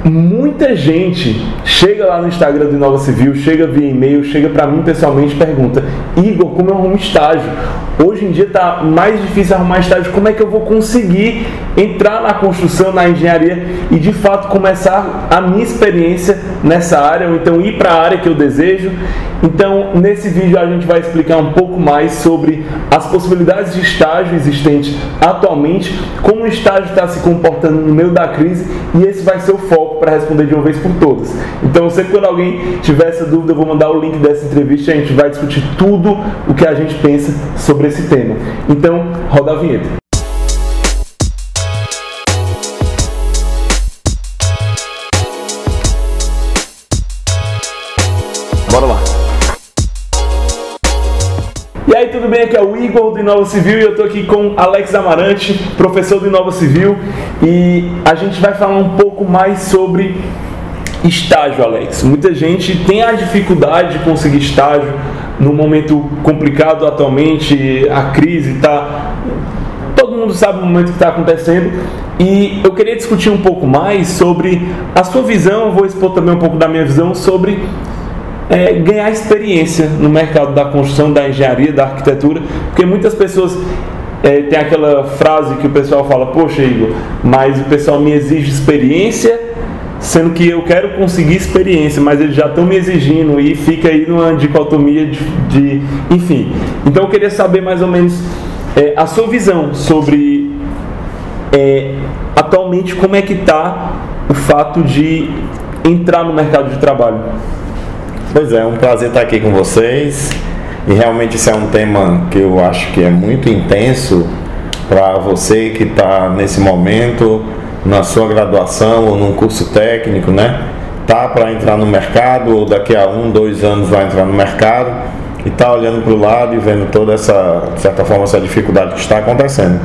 Muita gente chega lá no Instagram do Inova Civil, chega via e-mail, chega para mim pessoalmente e pergunta: Igor, como eu arrumo estágio? Hoje em dia está mais difícil arrumar estágio, como é que eu vou conseguir entrar na construção, na engenharia e de fato começar a minha experiência nessa área, ou então ir para a área que eu desejo? Então, nesse vídeo a gente vai explicar um pouco mais sobre as possibilidades de estágio existentes atualmente, como o estágio está se comportando no meio da crise, e esse vai ser o foco para responder de uma vez por todas. Então, sempre quando alguém tiver essa dúvida, eu vou mandar o link dessa entrevista e a gente vai discutir tudo o que a gente pensa sobre esse tema. Então, roda a vinheta. Bora lá. E aí, tudo bem? Aqui é o Igor do Inova Civil e eu estou aqui com Alex Amarante, professor do Inova Civil, e a gente vai falar um pouco mais sobre estágio, Alex. Muita gente tem a dificuldade de conseguir estágio num momento complicado atualmente, a crise está... Todo mundo sabe o momento que está acontecendo, e eu queria discutir um pouco mais sobre a sua visão, eu vou expor também um pouco da minha visão sobre ganhar experiência no mercado da construção, da engenharia, da arquitetura, porque muitas pessoas tem aquela frase que o pessoal fala: poxa, Igor, mas o pessoal me exige experiência, sendo que eu quero conseguir experiência, mas eles já estão me exigindo, e fica aí numa dicotomia enfim. Então eu queria saber mais ou menos a sua visão sobre atualmente como é que está o fato de entrar no mercado de trabalho. Pois é um prazer estar aqui com vocês, e realmente isso é um tema que eu acho que é muito intenso para você que está nesse momento na sua graduação ou num curso técnico, né? Tá para entrar no mercado, ou daqui a 1, 2 anos vai entrar no mercado, e tá olhando para o lado e vendo toda essa, de certa forma, essa dificuldade que está acontecendo.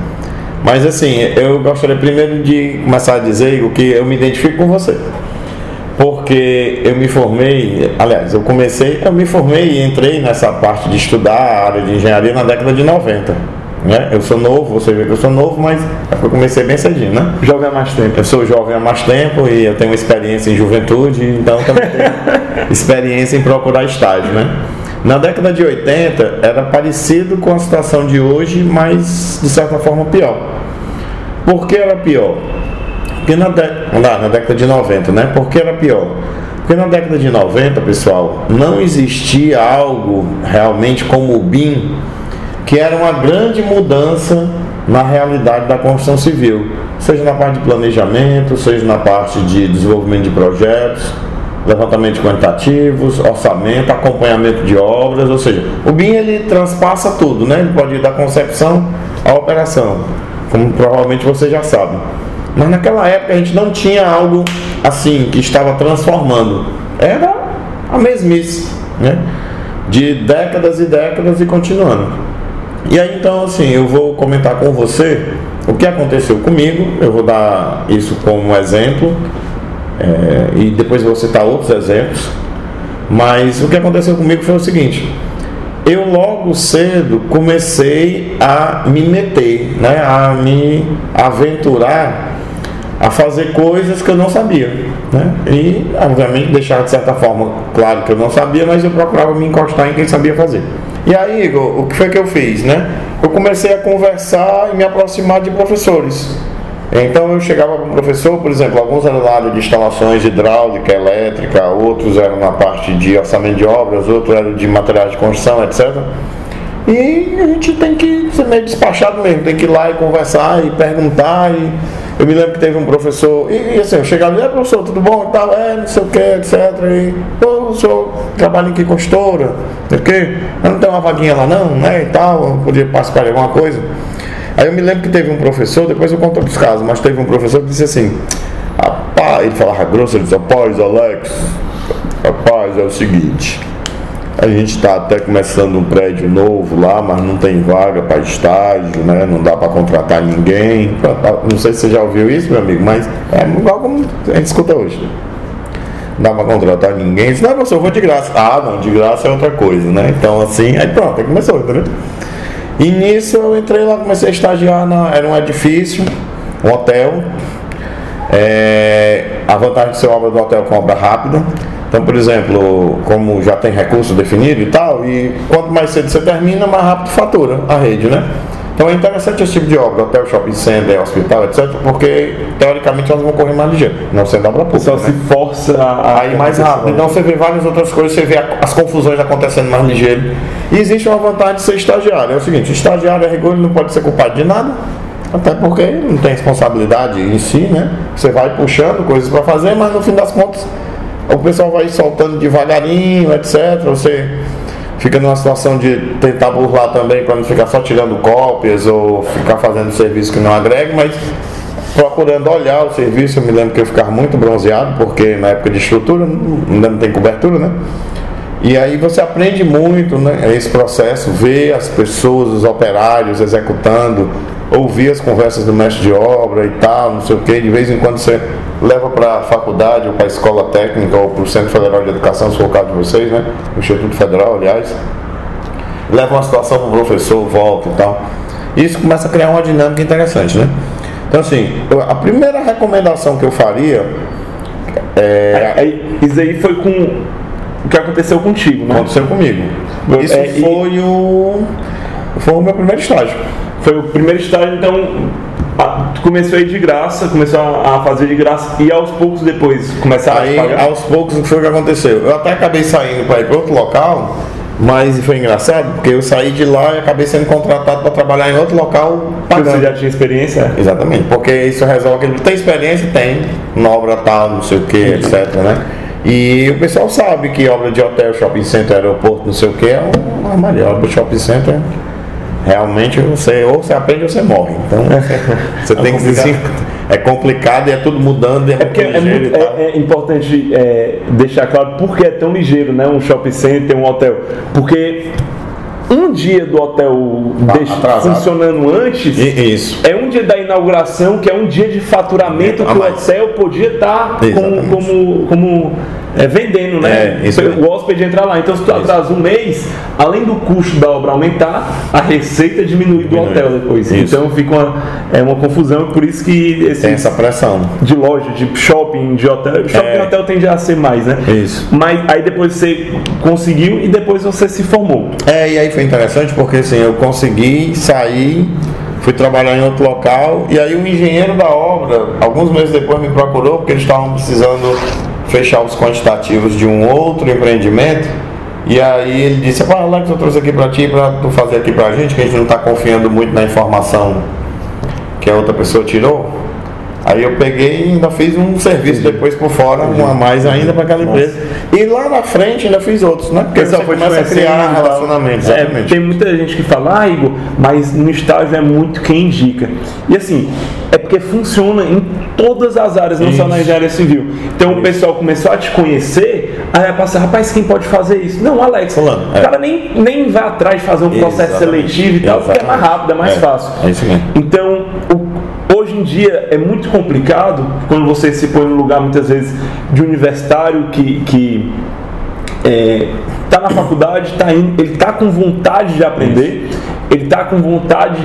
Mas assim, eu gostaria primeiro de começar a dizer, Igor, que eu me identifico com você. Porque eu me formei, aliás, eu me formei e entrei nessa parte de estudar a área de engenharia na década de 90. Né? Eu sou novo, você vê que eu sou novo, mas eu comecei bem cedinho, né? Jovem há mais tempo. Eu sou jovem há mais tempo e eu tenho experiência em juventude, então também tenho experiência em procurar estágio, né? Na década de 80 era parecido com a situação de hoje, mas de certa forma pior. Por que era pior? Porque na década de 90, né? Por que era pior? Porque na década de 90, pessoal, não existia algo realmente como o BIM, que era uma grande mudança na realidade da construção civil, seja na parte de planejamento, seja na parte de desenvolvimento de projetos, levantamento de quantitativos, orçamento, acompanhamento de obras, ou seja, o BIM ele transpassa tudo, né? Ele pode ir da concepção à operação, como provavelmente você já sabe. Mas naquela época a gente não tinha algo assim que estava transformando, era a mesmice, né? De décadas e décadas e continuando. E aí então assim, eu vou comentar com você o que aconteceu comigo, eu vou dar isso como exemplo, e depois vou citar outros exemplos. Mas o que aconteceu comigo foi o seguinte: eu logo cedo comecei a me meter, né, a me aventurar a fazer coisas que eu não sabia, né? E obviamente deixar de certa forma claro que eu não sabia, mas eu procurava me encostar em quem sabia fazer. E aí, Igor, o que foi que eu fiz, né? Eu comecei a conversar e me aproximar de professores. Então eu chegava para um professor, por exemplo, alguns eram na área de instalações de hidráulica, elétrica, outros eram na parte de orçamento de obras, outros eram de materiais de construção, etc. E a gente tem que ser meio despachado mesmo, tem que ir lá e conversar e perguntar. E eu me lembro que teve um professor, e assim, eu chegava ali: professor, tudo bom? E tal, não sei o que, etc. E, o senhor trabalha em que construtora? Não sei o que, não tem uma vaguinha lá não, né? E tal, eu podia participar de alguma coisa. Aí eu me lembro que teve um professor, depois eu conto outros casos, mas teve um professor que disse assim: rapaz, ele falava grosso, ele disse: rapaz, Alex, rapaz, é o seguinte, a gente está até começando um prédio novo lá, mas não tem vaga para estágio, né? Não dá para contratar ninguém. Não sei se você já ouviu isso, meu amigo, mas é igual como a gente escuta hoje. Não dá para contratar ninguém. Disse: não, professor, eu vou de graça. Ah, não, de graça é outra coisa, né? Então assim, aí pronto, aí começou, entendeu? E nisso eu entrei lá, comecei a estagiar, era um edifício, um hotel, A vantagem de ser obra do hotel com obra rápida. Então, por exemplo, como já tem recurso definido e tal, e quanto mais cedo você termina, mais rápido fatura a rede, né? Então é interessante esse tipo de obra, hotel, shopping center, hospital, etc., porque teoricamente elas vão correr mais ligeiro, não sendo obra pública. Só se força a ir mais rápido. Então você vê várias outras coisas, você vê as confusões acontecendo mais ligeiro. E existe uma vantagem de ser estagiário. É o seguinte, estagiário a rigor ele não pode ser culpado de nada, até porque não tem responsabilidade em si, né? Você vai puxando coisas para fazer, mas no fim das contas o pessoal vai soltando devagarinho, etc. Você fica numa situação de tentar burlar também para não ficar só tirando cópias ou ficar fazendo serviço que não agrega, mas procurando olhar o serviço. Eu me lembro que eu ficava muito bronzeado, porque na época de estrutura ainda não tem cobertura, né? E aí você aprende muito, né, esse processo, ver as pessoas, os operários executando, ouvir as conversas do mestre de obra e tal, não sei o que. De vez em quando você leva para a faculdade ou para a escola técnica ou para o Centro Federal de Educação, se for o caso de vocês, né? O Instituto Federal, aliás. Leva uma situação para o professor, volta e tal. E isso começa a criar uma dinâmica interessante, né? Então, assim, a primeira recomendação que eu faria Isso aí foi com o que aconteceu contigo, né? Aconteceu comigo. Isso foi o meu primeiro estágio. Foi o primeiro estágio, então tu começou a ir de graça, começou a fazer de graça e aos poucos depois começaram a pagar? Aos poucos foi o que aconteceu. Eu até acabei saindo para ir para outro local, mas foi engraçado porque eu saí de lá e acabei sendo contratado para trabalhar em outro local pagando. Você já tinha experiência? Exatamente, porque isso resolve que tem experiência, tem, na obra tal, não sei o que, etc, né? E o pessoal sabe que obra de hotel, shopping center, aeroporto, não sei o que, é uma armaria. Obra de shopping center, realmente ou você aprende ou você morre. Então você tem que se... É complicado e é tudo mudando. É porque é importante deixar claro por que é tão ligeiro, né? Um shopping center, um hotel. Porque um dia do hotel funcionando antes, isso. É um dia da inauguração, que é um dia de faturamento que o hotel podia estar como vendendo, né? O hóspede entrar lá. Então, se tu atrasa um mês, além do custo da obra aumentar, a receita diminui do hotel depois. Isso. Então fica uma confusão, por isso que tem essa pressão de loja, de shopping, de hotel. Shopping e hotel tende a ser mais, né? Isso. Mas aí depois você conseguiu e depois você se formou. E aí foi interessante porque assim, eu consegui sair, fui trabalhar em outro local e aí o engenheiro da obra, alguns meses depois me procurou porque eles estavam precisando fechar os quantitativos de um outro empreendimento. E aí ele disse: Alex, eu trouxe aqui para ti, para tu fazer aqui para a gente, que a gente não está confiando muito na informação que a outra pessoa tirou. Aí eu peguei e ainda fiz um serviço depois por fora, um a mais ainda para aquela empresa. E lá na frente ainda fiz outros, né? Porque você começa a criar relacionamentos. Tem muita gente que fala: Igor, mas no estágio é muito quem indica. E assim, é porque funciona em todas as áreas, não só na engenharia civil. Então o pessoal começou a te conhecer, aí vai passar: rapaz, quem pode fazer isso? Não, Alex. O cara nem vai atrás de fazer um processo seletivo e tal, porque é mais rápido, é mais fácil. É isso mesmo. Então, hoje em dia é muito complicado quando você se põe no lugar, muitas vezes, de universitário que está na faculdade, ele está com vontade de aprender, ele está com vontade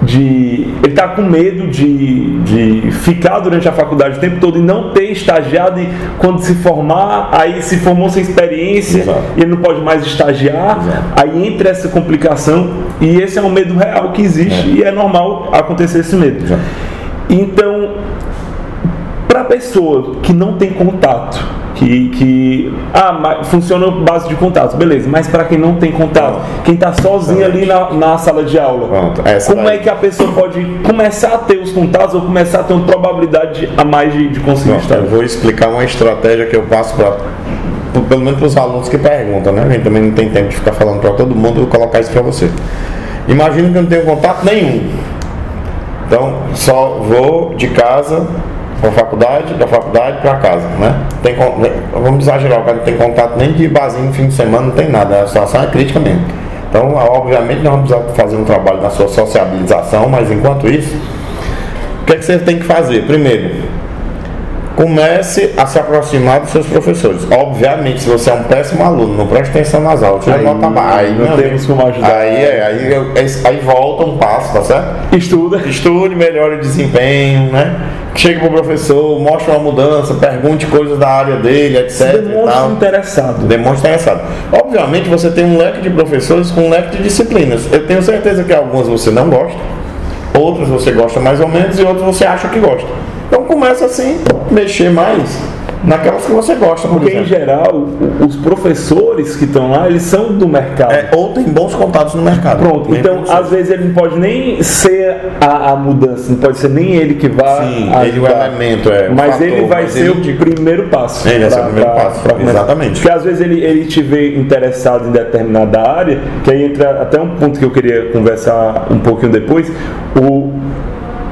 ele está com medo de ficar durante a faculdade o tempo todo e não ter estagiado, e quando se formar, aí se formou sem experiência. Exato. E ele não pode mais estagiar. Exato. Aí entra essa complicação, e esse é um medo real que existe e é normal acontecer esse medo. Exato. Então, para a pessoa que não tem contato, funciona base de contato, beleza, mas para quem não tem contato, quem está sozinho ali na sala de aula, como é que a pessoa pode começar a ter os contatos ou começar a ter uma probabilidade a mais de conseguir estar? Eu vou explicar uma estratégia que eu passo pelo menos para os alunos que perguntam, né? A gente também não tem tempo de ficar falando para todo mundo, vou colocar isso para você. Imagina que eu não tenho contato nenhum, então só vou de casa para a faculdade, da faculdade para casa, né? Vamos exagerar, o cara não tem contato nem de barzinho no fim de semana, não tem nada, a situação é crítica mesmo. Então, obviamente, nós vamos precisar fazer um trabalho na sua sociabilização, mas enquanto isso, o que é que você tem que fazer? Primeiro, comece a se aproximar dos seus professores. Obviamente, se você é um péssimo aluno, não preste atenção nas aulas, tira nota baixa. Aí não temos como ajudar. Aí volta um passo, tá certo? Estude, melhore o desempenho, né? Chegue pro professor, mostre uma mudança, pergunte coisas da área dele, etc. Demonstre interessado. Demonstre interessado. Obviamente, você tem um leque de professores com um leque de disciplinas. Eu tenho certeza que algumas você não gosta, outras você gosta mais ou menos e outras você acha que gosta. Então começa assim, mexer mais naquelas que você gosta, porque em geral os professores que estão lá, eles são do mercado. Ou tem bons contatos no mercado. Pronto, então às vezes ele não pode nem ser a mudança, não pode ser nem ele que vai. Sim, ele o elemento mas fator, ele vai ser o primeiro passo. Ele vai ser o primeiro passo, exatamente. Porque às vezes ele te vê interessado em determinada área, que aí entra até um ponto que eu queria conversar um pouquinho depois,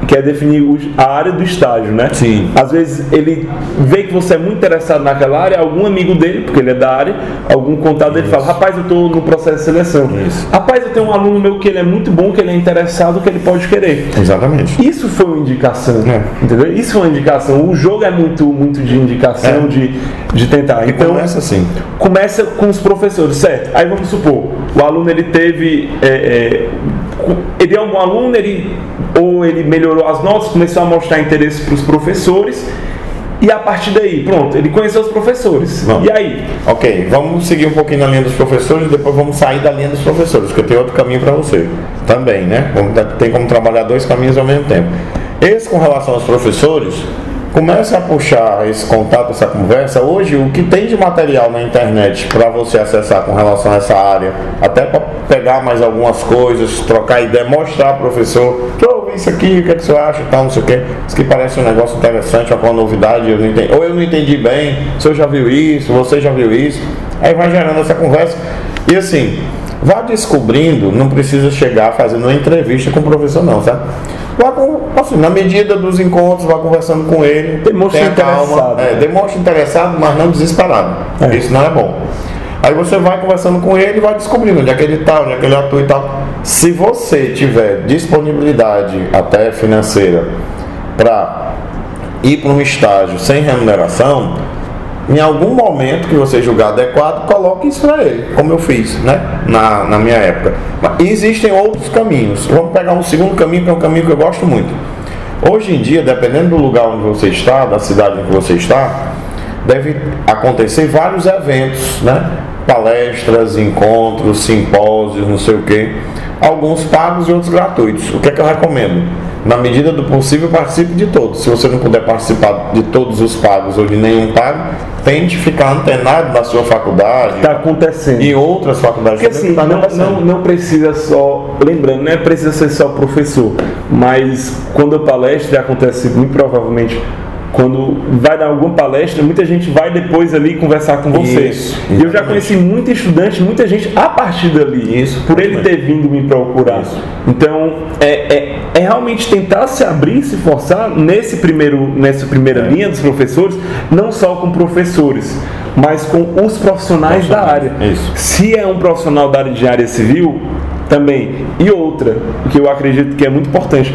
que é definir a área do estágio, né? Sim. Às vezes ele vê que você é muito interessado naquela área, algum amigo dele, porque ele é da área, algum contato dele fala, rapaz, eu estou no processo de seleção. Isso. Rapaz, eu tenho um aluno meu que ele é muito bom, que ele é interessado, que ele pode querer. Exatamente. Isso foi uma indicação, entendeu? Isso foi uma indicação. O jogo é muito de indicação, de tentar. Então, começa assim. Começa com os professores, certo? Aí vamos supor, o aluno ele teve... ele é um bom aluno, ou ele melhorou as notas, começou a mostrar interesse para os professores, e a partir daí, pronto, ele conheceu os professores. Não. E aí? Ok, vamos seguir um pouquinho na linha dos professores e depois vamos sair da linha dos professores, porque tem outro caminho para você também, né? Tem como trabalhar dois caminhos ao mesmo tempo. Esse, com relação aos professores, comece a puxar esse contato, essa conversa. Hoje, o que tem de material na internet para você acessar com relação a essa área, até para pegar mais algumas coisas, trocar ideia, mostrar ao professor, isso aqui, o que é que você acha, tal, não sei o que. Isso que parece um negócio interessante, alguma novidade, eu não entendi, ou eu não entendi bem, o senhor já viu isso, você já viu isso. Aí vai gerando essa conversa. E assim, vá descobrindo, não precisa chegar fazendo uma entrevista com o professor não, sabe? Vá assim, na medida dos encontros, vá conversando com ele, demonstre interessado. Demonstre interessado, mas não desesperado. Isso não é bom. Aí você vai conversando com ele e vai descobrindo onde é que ele está, onde é que ele atua e tal. Se você tiver disponibilidade até financeira para ir para um estágio sem remuneração, em algum momento que você julgar adequado, coloque isso para ele, como eu fiz, né? Na minha época. Mas existem outros caminhos. Vamos pegar um segundo caminho, que é um caminho que eu gosto muito. Hoje em dia, dependendo do lugar onde você está, da cidade em que você está, deve acontecer vários eventos, né? Palestras, encontros, simpósios, não sei o que. Alguns pagos e outros gratuitos. O que é que eu recomendo? Na medida do possível, participe de todos. Se você não puder participar de todos os pagos ou de nenhum pago, tente ficar antenado na sua faculdade. Está acontecendo. E outras faculdades. Porque assim, não precisa só, lembrando, não precisa ser só professor, mas quando a palestra acontece muito provavelmente, quando vai dar alguma palestra, muita gente vai depois ali conversar com você. E eu já conheci muito estudante, muita gente a partir dali, por ele ter vindo me procurar. Então, é realmente tentar se abrir, se forçar nessa primeira linha dos professores, não só com professores, mas com os profissionais da área. Se é um profissional da área de área civil, também. E outra, que eu acredito que é muito importante,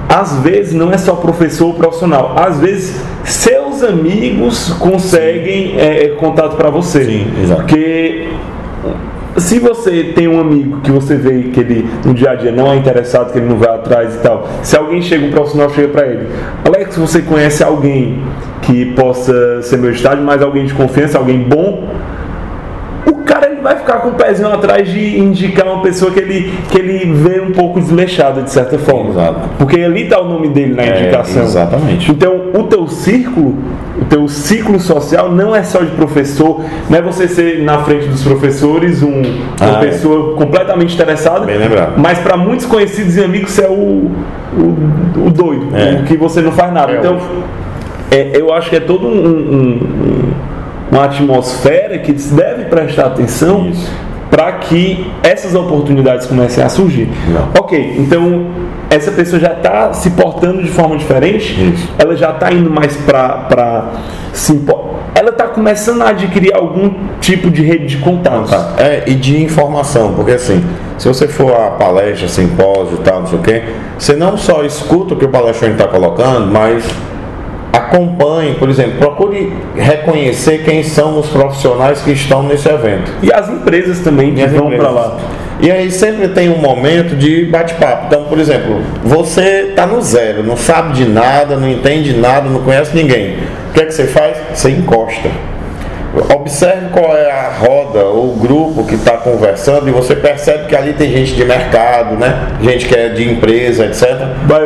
às vezes não é só professor ou profissional, às vezes seus amigos conseguem contato para você. Sim, exato. Porque se você tem um amigo que você vê que ele no dia a dia não é interessado, que ele não vai atrás e tal, se alguém chega, um profissional chega para ele, Alex, você conhece alguém que possa ser meu estágio, mas alguém de confiança, alguém bom, o cara ele vai ficar com o pezinho atrás de indicar uma pessoa que ele vê um pouco desleixada, de certa forma. Exato. Porque ali está o nome dele na indicação. Exatamente. Então, o teu ciclo social não é só de professor, não é você ser na frente dos professores uma pessoa completamente interessada. Bem lembrado. Mas para muitos conhecidos e amigos você é o doido, o que você não faz nada. Então, eu acho que é todo uma atmosfera que se deve prestar atenção para que essas oportunidades comecem a surgir. Ok, então essa pessoa já está se portando de forma diferente, ela já está indo mais para ela está começando a adquirir algum tipo de rede de contatos. E de informação, porque assim, se você for a palestra, simpósio e tal, não sei o quê, você não só escuta o que o palestrante está colocando, mas acompanhe, por exemplo, procure reconhecer quem são os profissionais que estão nesse evento. E as empresas também que vão para lá. E aí sempre tem um momento de bate-papo. Então, por exemplo, você está no zero, não sabe de nada, não entende nada, não conhece ninguém. O que é que você faz? Você encosta. Observe qual é a roda ou o grupo que está conversando e você percebe que ali tem gente de mercado, né? Gente que é de empresa, etc.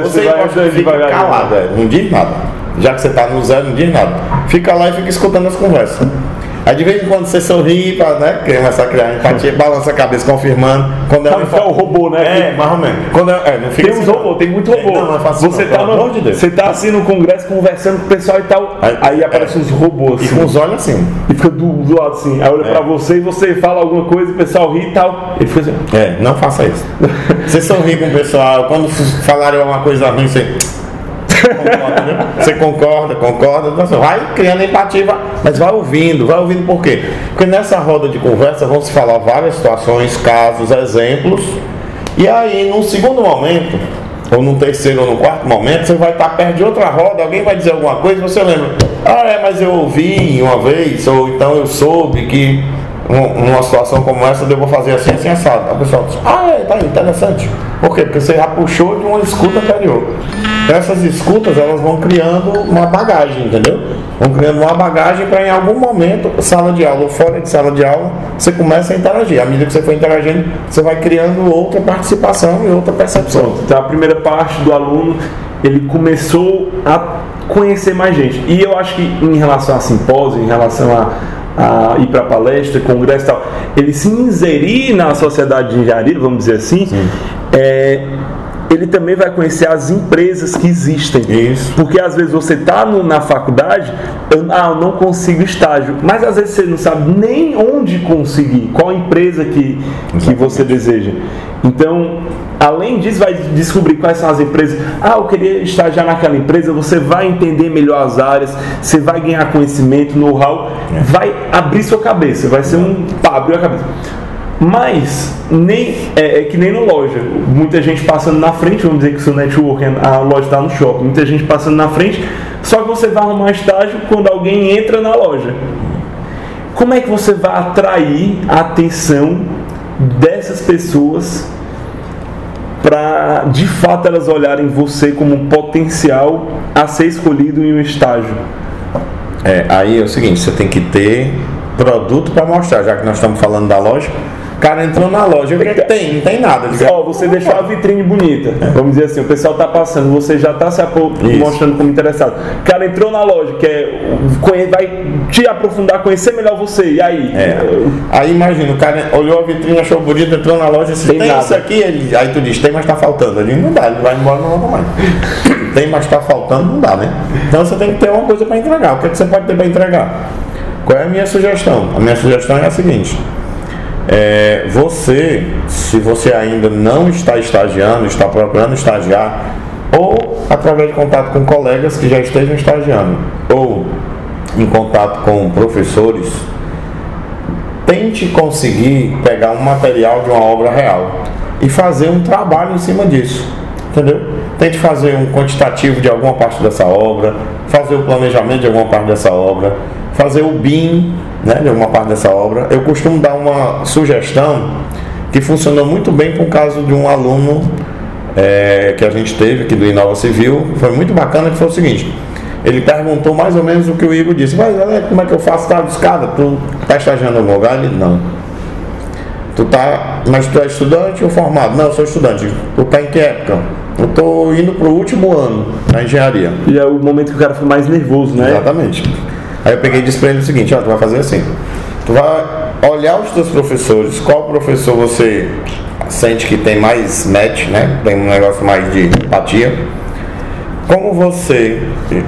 Você fica calado, não diz nada. Já que você está no zero, não diz nada. Fica lá e fica escutando as conversas. Aí de vez em quando você sorri para, né, começar a criar empatia, balança a cabeça confirmando. Quando é o robô, né? Mais ou menos. Não fica tem uns robôs, tem muito robô. Não é fácil, você tá assim no congresso conversando com o pessoal e tal, aí aparecem uns robôs assim, e com os olhos assim. E fica do lado assim, aí olha pra você e você fala alguma coisa, o pessoal ri e tal. Ele fica assim. Não faça isso. Você sorri com o pessoal, quando falarem alguma coisa ruim, você concorda, né? Você concorda, então, vai criando empatia, mas vai ouvindo por quê? Porque nessa roda de conversa vão se falar várias situações, casos, exemplos, e aí num segundo momento, ou num terceiro ou no quarto momento, você vai estar perto de outra roda, alguém vai dizer alguma coisa e você lembra, mas eu ouvi uma vez, ou então eu soube que numa situação como essa eu vou fazer assim, assim, assado. A pessoa diz, tá interessante. Por quê? Porque você já puxou de uma escuta anterior. Então, essas escutas, elas vão criando uma bagagem, entendeu? Vão criando uma bagagem para em algum momento, sala de aula ou fora de sala de aula, você começa a interagir. À medida que você for interagindo, você vai criando outra participação e outra percepção. Então a primeira parte do aluno, ele começou a conhecer mais gente. E eu acho que em relação a simpósio, em relação a ir para palestra, congresso e tal, ele se inserir na sociedade de engenharia, vamos dizer assim, ele também vai conhecer as empresas que existem. Isso. Porque às vezes você está na faculdade, eu não consigo estágio, mas às vezes você não sabe nem onde conseguir, qual empresa que você deseja. Então, além disso, vai descobrir quais são as empresas. Eu queria estagiar naquela empresa. Você vai entender melhor as áreas, você vai ganhar conhecimento, know-how, vai abrir sua cabeça, vai ser abriu a cabeça. Mas é que nem na loja, muita gente passando na frente, vamos dizer que o seu network, a loja está no shopping, muita gente passando na frente, só que você vai arrumar estágio quando alguém entra na loja. Como é que você vai atrair a atenção dessas pessoas para de fato elas olharem você como um potencial a ser escolhido em um estágio? Aí é o seguinte, você tem que ter produto para mostrar, já que nós estamos falando da loja. O cara entrou na loja, o que tem? Não tem nada. Você deixou a vitrine bonita. Vamos dizer assim, o pessoal está passando, você já está se mostrando como interessado. O cara entrou na loja, vai te aprofundar, conhecer melhor você. E aí? Aí imagina, o cara olhou a vitrine, achou bonito, entrou na loja, tem isso aqui, aí tu diz, tem, mas está faltando. Ele não dá, ele vai embora, não volta mais. Tem, mas está faltando, não dá, né? Então você tem que ter uma coisa para entregar. O que você pode ter para entregar? Qual é a minha sugestão? A minha sugestão é a seguinte: se você ainda não está estagiando, está procurando estagiar, ou através de contato com colegas que já estejam estagiando, ou em contato com professores, tente conseguir pegar um material de uma obra real e fazer um trabalho em cima disso, entendeu? Tente fazer um quantitativo de alguma parte dessa obra, fazer o planejamento de alguma parte dessa obra, fazer o BIM, né, de alguma parte dessa obra. Eu costumo dar uma sugestão que funcionou muito bem com o caso de um aluno que a gente teve aqui do Inova Civil. Foi muito bacana, que foi o seguinte: ele perguntou mais ou menos o que o Igor disse. Mas como é que eu faço? Tá de escada? Tu tá estagiando em algum lugar? Ele, não. Mas tu é estudante ou formado? Não, eu sou estudante. Tu tá em que época? Eu tô indo pro último ano na engenharia. E é o momento que o cara foi mais nervoso, né? Exatamente. Aí eu peguei e disse para ele o seguinte: tu vai fazer assim, tu vai olhar os teus professores, qual professor você sente que tem mais match, né? Tem um negócio mais de empatia. Como você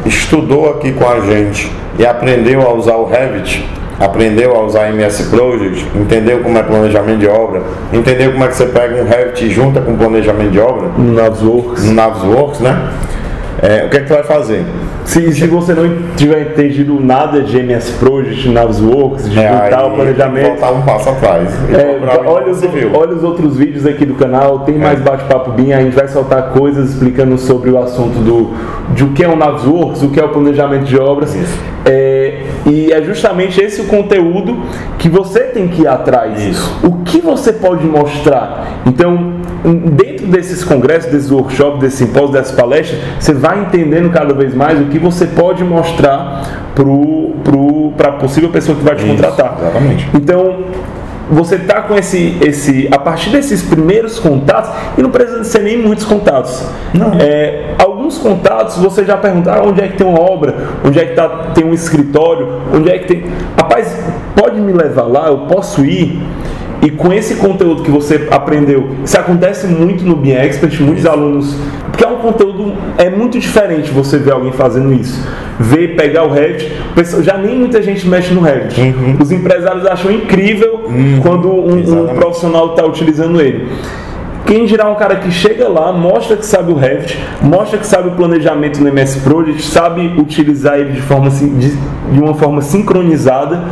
estudou aqui com a gente e aprendeu a usar o Revit, aprendeu a usar MS Project, entendeu como é planejamento de obra, entendeu como é que você pega um Revit e junta com planejamento de obra, Navisworks, né? o que é que tu vai fazer? Se você não tiver entendido nada de MS Project, Navisworks, digital, planejamento, voltar um passo atrás. Olha os outros vídeos aqui do canal, tem mais bate-papo bem, a gente vai soltar coisas explicando sobre o assunto de o que é o Navisworks, o que é o planejamento de obras. E é justamente esse o conteúdo que você tem que ir atrás. Isso. O que você pode mostrar? Então, dentro desses congressos, desses workshops, desses simpósios, dessas palestras, você vai entendendo cada vez mais o que você pode mostrar para a possível pessoa que vai te contratar. Exatamente. Então, você está com a partir desses primeiros contatos, e não precisa ser nem muitos contatos. Alguns contatos você já pergunta onde é que tem uma obra, onde é que tem um escritório, onde é que tem. Rapaz, pode me levar lá, eu posso ir. E com esse conteúdo que você aprendeu, isso acontece muito no BIM Expert, muitos alunos, porque é um conteúdo, é muito diferente você ver alguém fazendo isso. Ver, pegar o Revit, já nem muita gente mexe no Revit. Os empresários acham incrível quando um profissional está utilizando ele. Quem dirá um cara que chega lá, mostra que sabe o Revit, mostra que sabe o planejamento no MS Project, sabe utilizar ele de uma forma sincronizada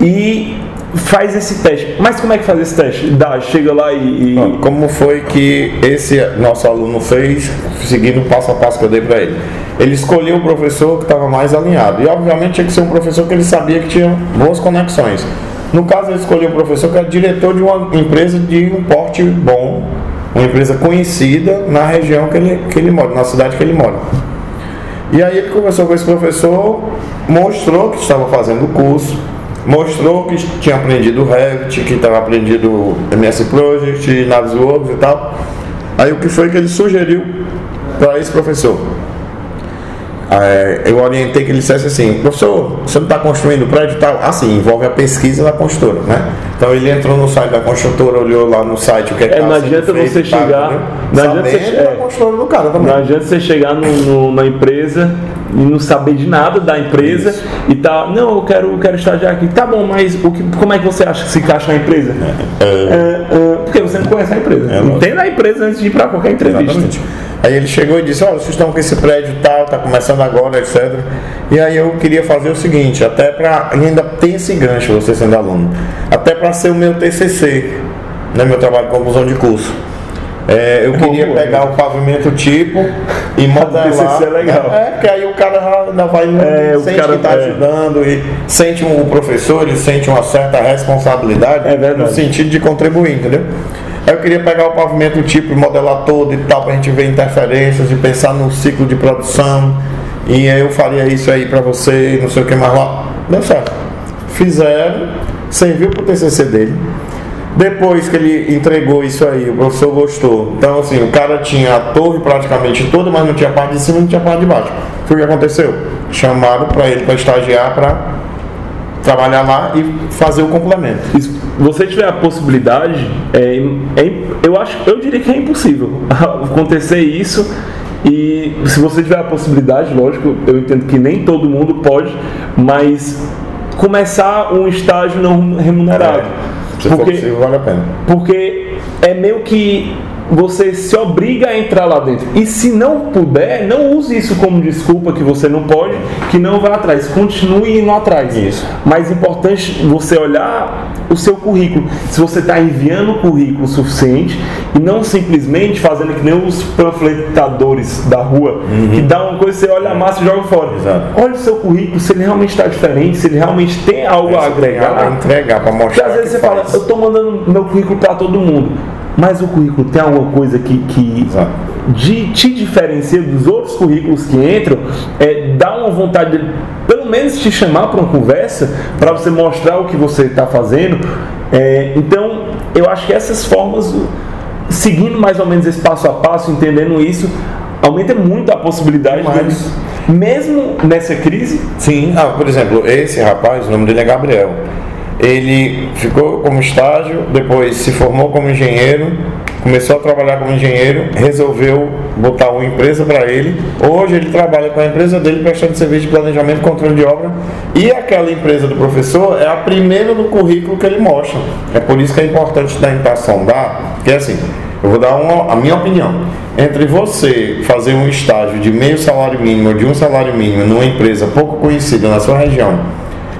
e faz esse teste. Mas como é que faz esse teste? Chega lá e... Como foi que esse nosso aluno fez, seguindo o passo a passo que eu dei para ele? Ele escolheu o professor que estava mais alinhado. E obviamente tinha que ser um professor que ele sabia que tinha boas conexões. No caso, ele escolheu o professor que era diretor de uma empresa de um porte bom, uma empresa conhecida na região que ele mora, na cidade que ele mora. E aí ele conversou com esse professor, mostrou que estava fazendo o curso, mostrou que tinha aprendido o Revit, que estava aprendido o MS Project, Navisworks e tal. Aí o que foi que ele sugeriu para esse professor? Eu orientei que ele dissesse assim: professor, você não está construindo prédio e tal? Assim, envolve a pesquisa da construtora, né? Então ele entrou no site da construtora, olhou lá no site o que é que não adianta você chegar, não adianta você chegar na empresa e não saber de nada da empresa. Isso. E tá, não, eu quero estagiar aqui. Tá bom, mas como é que você acha que se encaixa na empresa? Porque você não conhece a empresa. Entenda a empresa antes de ir para qualquer entrevista. Exatamente. Aí ele chegou e disse: olha, vocês estão com esse prédio e tal, está começando agora, etc. E aí eu queria fazer o seguinte, até para, ainda tem esse gancho, você sendo aluno, até para ser o meu TCC, né, meu trabalho de conclusão de curso. Eu queria pegar o pavimento tipo e modelar. TCC é legal. Porque aí o cara ainda vai, sente que está ajudando, e sente o professor, ele sente uma certa responsabilidade no sentido de contribuir, entendeu? Aí eu queria pegar o pavimento tipo e modelar todo e tal, pra gente ver interferências e pensar no ciclo de produção. E aí eu faria isso aí pra você, não sei o que mais lá. Deu certo. Fizeram, serviu pro TCC dele. Depois que ele entregou isso aí, o professor gostou. Então assim, o cara tinha a torre praticamente toda, mas não tinha parte de cima, não tinha parte de baixo. Foi o que aconteceu? Chamaram pra ele pra estagiar, pra trabalhar lá e fazer o complemento. Se você tiver a possibilidade, eu diria que é impossível acontecer isso. E se você tiver a possibilidade, lógico, eu entendo que nem todo mundo pode, mas começar um estágio não remunerado. Se for possível, vale a pena. Porque é meio que você se obriga a entrar lá dentro. E se não puder, não use isso como desculpa que você não pode, que não vai atrás. Continue indo atrás. Isso. Mais importante você olhar o seu currículo. Se você está enviando o currículo suficiente e não simplesmente fazendo que nem os panfletadores da rua, que dá uma coisa, você olha a massa e joga fora. Exato. Olha o seu currículo, se ele realmente está diferente, se ele realmente tem algo a agregar. Para entregar, para mostrar. Porque às vezes você fala, eu estou mandando meu currículo para todo mundo. Mas o currículo tem alguma coisa que te diferencia dos outros currículos que entram, dá uma vontade de pelo menos te chamar para uma conversa, para você mostrar o que você está fazendo. Então, eu acho que essas formas, seguindo mais ou menos esse passo a passo, entendendo isso, aumenta muito a possibilidade de, mesmo nessa crise. Sim, por exemplo, esse rapaz, o nome dele é Gabriel. Ele ficou como estágio, depois se formou como engenheiro, começou a trabalhar como engenheiro, resolveu botar uma empresa para ele. Hoje ele trabalha com a empresa dele prestando serviço de planejamento e controle de obra. E aquela empresa do professor é a primeira no currículo que ele mostra. É por isso que é importante da imitação porque assim, Eu vou dar a minha opinião. Entre você fazer um estágio de meio salário mínimo ou de um salário mínimo numa empresa pouco conhecida na sua região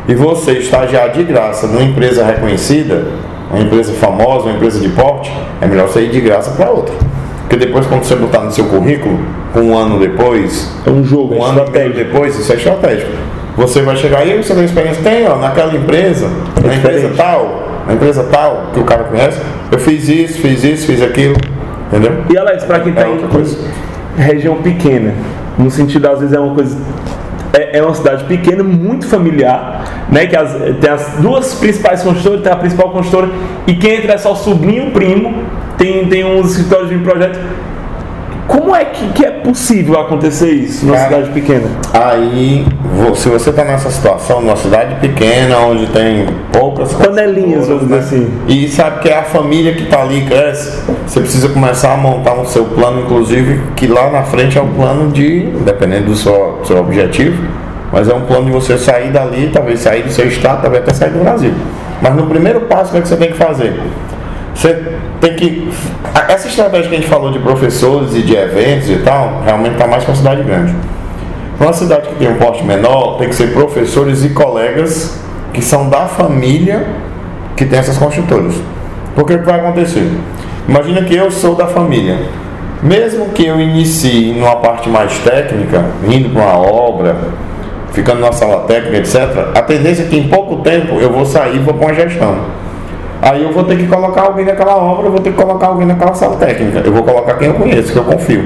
e você estagiar de graça numa empresa reconhecida, uma empresa famosa, uma empresa de porte, é melhor você ir de graça para outra. Porque depois, quando você botar no seu currículo, um ano depois, é um jogo, um ano e meio depois, isso é estratégico. Você vai chegar aí, você tem experiência, tem, ó, naquela empresa, na empresa tal, que o cara conhece, eu fiz isso, fiz aquilo, entendeu? E Alex, para quem está em região pequena, no sentido, às vezes é uma coisa, é uma cidade pequena, muito familiar, né? Que tem as duas principais construtoras, tem a principal construtora, e quem entra é só o sobrinho e o primo, tem uns escritórios de projeto. Como é que é possível acontecer isso numa cidade pequena? Aí, se você está nessa situação, numa cidade pequena, onde tem poucas panelinhas, vamos dizer assim, e sabe que é a família que está ali cresce, você precisa começar a montar um seu plano, inclusive, que lá na frente é um plano dependendo do seu objetivo, mas é um plano de você sair dali, talvez sair do seu estado, talvez até sair do Brasil. Mas no primeiro passo, o que você tem que fazer? Você tem que... Essa estratégia que a gente falou de professores e de eventos e tal, realmente está mais para uma cidade grande. Para uma cidade que tem um porte menor, tem que ser professores e colegas que são da família que tem essas construtoras. Porque o que vai acontecer? Imagina que eu sou da família. Mesmo que eu inicie numa parte mais técnica, indo para uma obra, ficando numa sala técnica, etc., a tendência é que em pouco tempo eu vou sair e vou para uma gestão. Aí eu vou ter que colocar alguém naquela obra, eu vou ter que colocar alguém naquela sala técnica. Eu vou colocar quem eu conheço, que eu confio.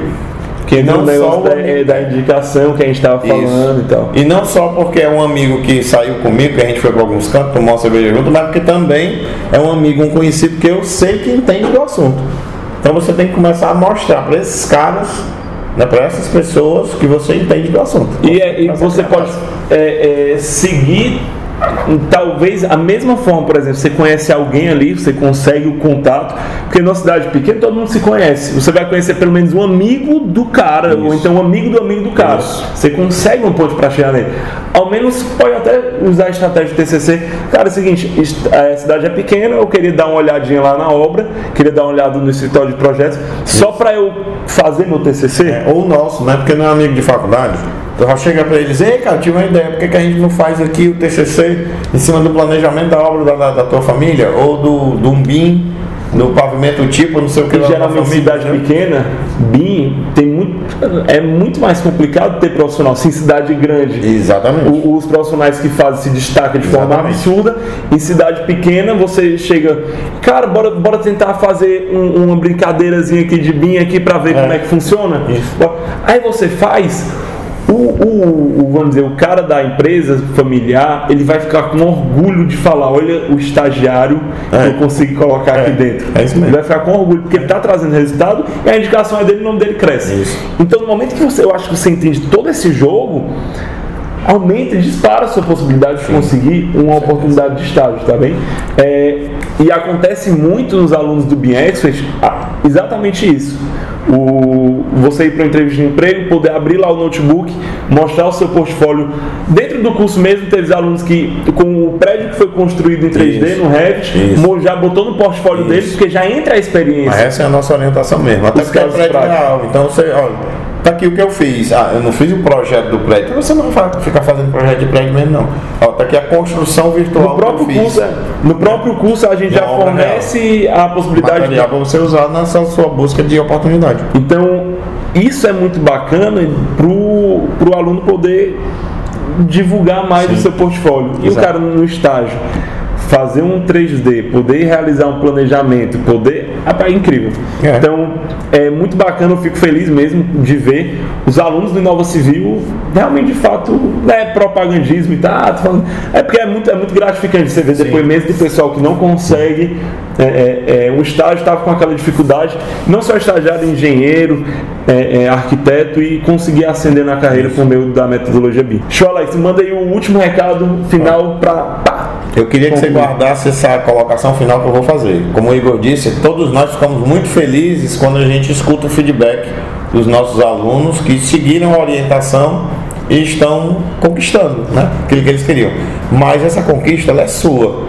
Que não só da indicação que a gente estava falando e tal. E não só porque é um amigo que saiu comigo, que a gente foi para alguns cantos, tomou uma cerveja junto, mas porque também é um amigo, um conhecido que eu sei que entende do assunto. Então você tem que começar a mostrar para esses caras, né, para essas pessoas que você entende do assunto. E você pode seguir talvez a mesma forma, por exemplo, você conhece alguém ali, você consegue o contato, porque numa cidade pequena todo mundo se conhece, você vai conhecer pelo menos um amigo do cara, ou então um amigo do cara, você consegue um ponto para chegar nele, ao menos pode até usar a estratégia de TCC, cara, é o seguinte, a cidade é pequena, eu queria dar uma olhadinha lá na obra, queria dar uma olhada no escritório de projetos, só para eu fazer meu TCC, ou o nosso, né, porque não é amigo de faculdade. Eu já chego para eles, ei cara, tive uma ideia, por que a gente não faz aqui o TCC em cima do planejamento da obra da tua família? Ou do BIM, do pavimento tipo, não sei o que. Geralmente cidade pequena, BIM, é muito mais complicado ter profissional, sim, cidade grande. Exatamente. Os profissionais que fazem se destacam de forma absurda. Em cidade pequena, você chega, cara, bora tentar fazer uma brincadeirazinha aqui de BIM aqui para ver como é que funciona. Isso. Aí você faz... vamos dizer, o cara da empresa familiar, ele vai ficar com orgulho de falar, olha o estagiário que eu consegui colocar aqui dentro. É isso mesmo. Ele vai ficar com orgulho, porque ele está trazendo resultado e a indicação é dele, o nome dele cresce. Isso. Então, no momento que eu acho que você entende todo esse jogo, aumenta e dispara a sua possibilidade de conseguir uma oportunidade de estágio, tá bem? E acontece muito nos alunos do BIM Expert exatamente isso. Você ir para uma entrevista de emprego, poder abrir lá o notebook, mostrar o seu portfólio. Dentro do curso mesmo, teve alunos que, com o prédio que foi construído em 3D, no Revit, já botou no portfólio deles, porque já entra a experiência. Mas essa é a nossa orientação mesmo, até porque é prédio real. Então você, olha, tá aqui o que eu fiz. Eu não fiz o projeto do prédio, então você não vai ficar fazendo projeto de prédio mesmo, não. Tá aqui a construção virtual no próprio curso a gente já fornece a possibilidade de para você usar nessa sua busca de oportunidade. Então, isso é muito bacana pro aluno poder divulgar mais o seu portfólio. E o cara no estágio fazer um 3D, poder realizar um planejamento, é incrível. Então, é muito bacana, eu fico feliz mesmo de ver os alunos do Inova Civil realmente, de fato, propagandismo e tal, porque é muito gratificante você ver depoimentos de pessoal que não consegue, um estágio estava com aquela dificuldade, não só estagiário, engenheiro, arquiteto, e conseguir ascender na carreira por meio da metodologia BIM. Show, Alex, manda aí o último recado final para... Eu queria que você guardasse essa colocação final que eu vou fazer. Como o Igor disse, todos nós ficamos muito felizes quando a gente escuta o feedback dos nossos alunos que seguiram a orientação e estão conquistando, né, aquilo que eles queriam. Mas essa conquista, ela é sua.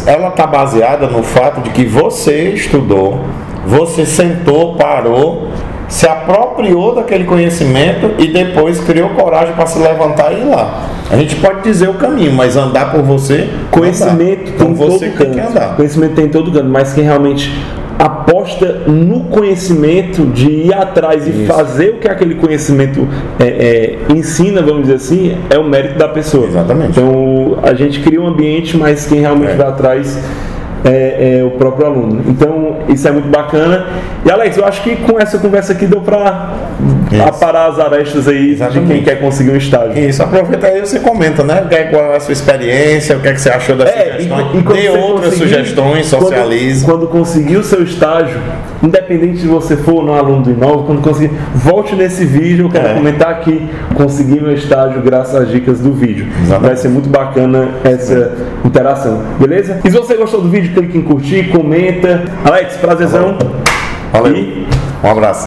Ela está baseada no fato de que você estudou, você sentou, parou, se apropriou daquele conhecimento e depois criou coragem para se levantar e ir lá. A gente pode dizer o caminho, mas andar por você, conhecimento tem você todo que tem que canto. andar. Conhecimento tem todo canto, mas quem realmente aposta no conhecimento de ir atrás e fazer o que aquele conhecimento ensina, vamos dizer assim, é o mérito da pessoa. Exatamente. Então a gente cria um ambiente, mas quem realmente vai atrás é o próprio aluno. Então isso é muito bacana. E Alex, eu acho que com essa conversa aqui deu para aparar as arestas aí. Exatamente. De quem quer conseguir um estágio. Isso, aproveita aí e você comenta, né? Qual é a sua experiência, o que é que você achou das sugestões. Dê outras sugestões, socialize. Quando conseguir o seu estágio, independente se você for ou não aluno do Inova, quando conseguir, volte nesse vídeo, eu quero comentar aqui, consegui meu estágio graças às dicas do vídeo. Exatamente. Vai ser muito bacana essa interação, beleza? E se você gostou do vídeo, clique em curtir, comenta. Alex, prazerzão. Valeu. Um abraço.